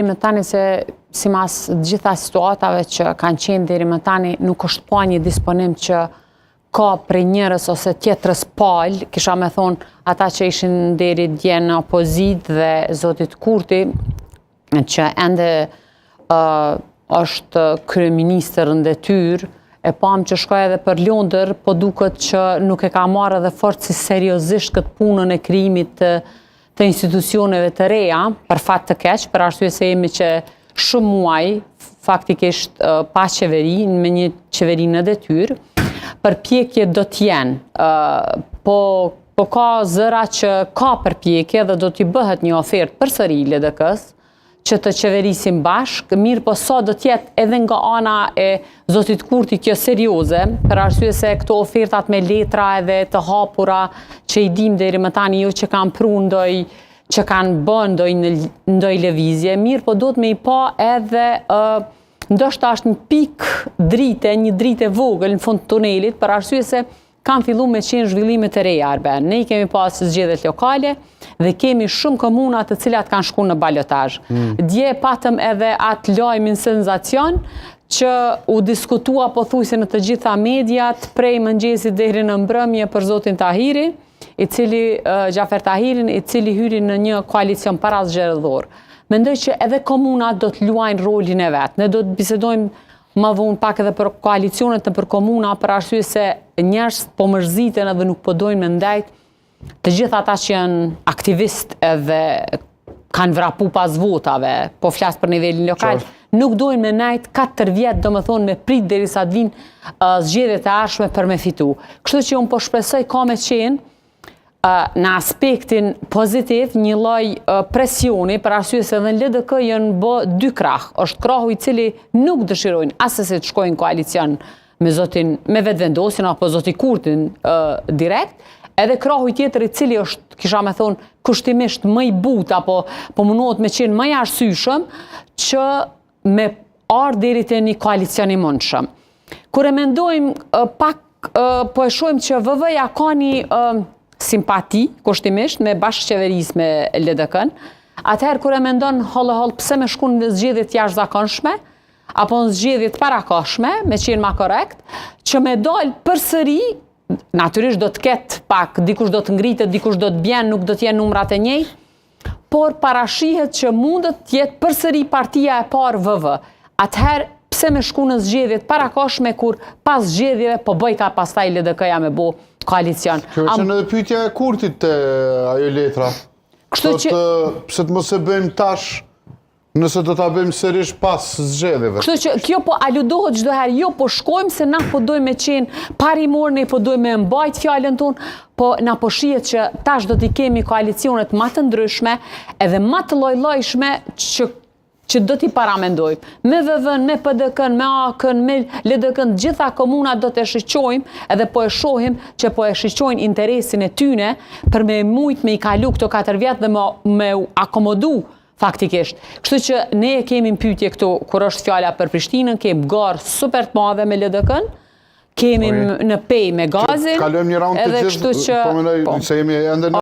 Më tani se si mas gjitha situatave që kanë qenë deri më tani nuk është pa një disponim që ka prej njërës ose tjetërës palë, kisha me thonë ata që ishin deri dje në opozit dhe Zotit Kurti, që ende është kryeministër në detyrë, e pam që shkoj edhe për Londër, po duket që nuk e ka marrë edhe fort si seriozisht këtë punën e krijimit të institucioneve të reja, për fat të keq, për arsye se jemi që shumë muaj, faktikisht pa qeveri, me një qeveri në detyrë, përpjekje do t'jenë, po ka zëra që ka përpjekje dhe do t'i bëhet një ofertë përsëri LDK-s, që të qeverisim bashkë, mirë po sa do t'jetë edhe nga ana e Zotit Kurti kjo serioze, për arsye se këto ofertat me letra edhe të hapura që i dim deri më tani jo që kanë pru që kanë bë ndoj lëvizje, mirë po do të me i pa edhe ndoshta është një pikë drite, një drite vogël në fund të tunelit, për arsye se kanë fillu me qenë zhvillimet e reja Arben. Ne i kemi pas zgjedhjet lokale dhe kemi shumë komuna të cilat kanë shku në balotazh. Dje patëm edhe atë lajmin senzacion që u diskutua pothuajse në të gjitha mediat prej mëngjesit deri në mbrëmje për zotin Tahiri, Gjafer Tahirin, i cili hyri në një koalicion parazgjedhor. Mendoj që edhe komunat do të luajnë rolin e vet. Ne do të bisedojmë më vonë pak edhe për koalicionet në për komuna, për arsye se njerëz po mërziten edhe nuk po dojnë me ndajt të gjithë ata që janë aktivist edhe kanë vrapu pas votave, po flas për nivelin lokal, nuk dojnë me ndajt 4 vjet, domethënë me prit derisa të vinë zgjedhjet e ardhshme për me fitu. Kështu që unë po shpresoj ka me qenë në aspektin pozitiv një lloj presioni, për arsye se edhe në LDK janë bë 2 krah. Është krahu i cili nuk dëshirojnë asesi të shkojnë koalicion me vetëvendosin apo Zoti Kurtin direkt, edhe krahu i tjetër i cili është, kisha me thonë, kushtimisht më i butë apo mundohet me qenë më i arsyeshëm që me ardhë deri te një koalicion i mundshëm. Kur e mendojmë pak po e shohim që VV-ja ka një simpati, kushtimisht, me bashkëqeverisë me LDK-n, atëherë kur e mendon hollë pse me shku në zgjedhje të jashtëzakonshme, apo në zgjedhje të parakohshme, me qenë ma korrekt, që me dalë përsëri, natyrisht do të ketë pak, dikush do të ngritet, dikush do të bjen, nuk do të jenë numrat e njëjtë, por parashihet që mundet të jetë përsëri partia e parë VV. Atëherë pse me shku në zgjedhje të parakohshme kur pas zgjedhjeve po bëj ka pastaj LDK-ja me bo koalicion. Kjo është edhe pyetja e Kurtit te ajo letra. Kështu që pse të mos e bëjmë tash nëse do ta bëjmë sërish pas zgjedhjeve. Kështu që kjo po aludohet çdo herë, jo po shkojmë se na po dojmë me qenë parimor, ne po dojmë me mbajt fjalën tonë, po na po shihet që tash do t'i kemi koalicionet më të ndryshme edhe më të lloj-llojshme që do t'i paramendojmë. Me VV-n, me PDK-n, me AK-n, me LDK-n, gjitha komunat do të shiqojmë edhe po e shohim që po e shiqojnë interesin e tyne për me mujt me i kalu këto 4 vjet dhe me akomodu faktikisht. Kështu që ne kemi pyetje këtu kur është fjala për Prishtinën, kemi garë super të madhe me LDK-n, kemi në pej me gazin, kalojmë një raund të gjithë, po mendoj se jemi ende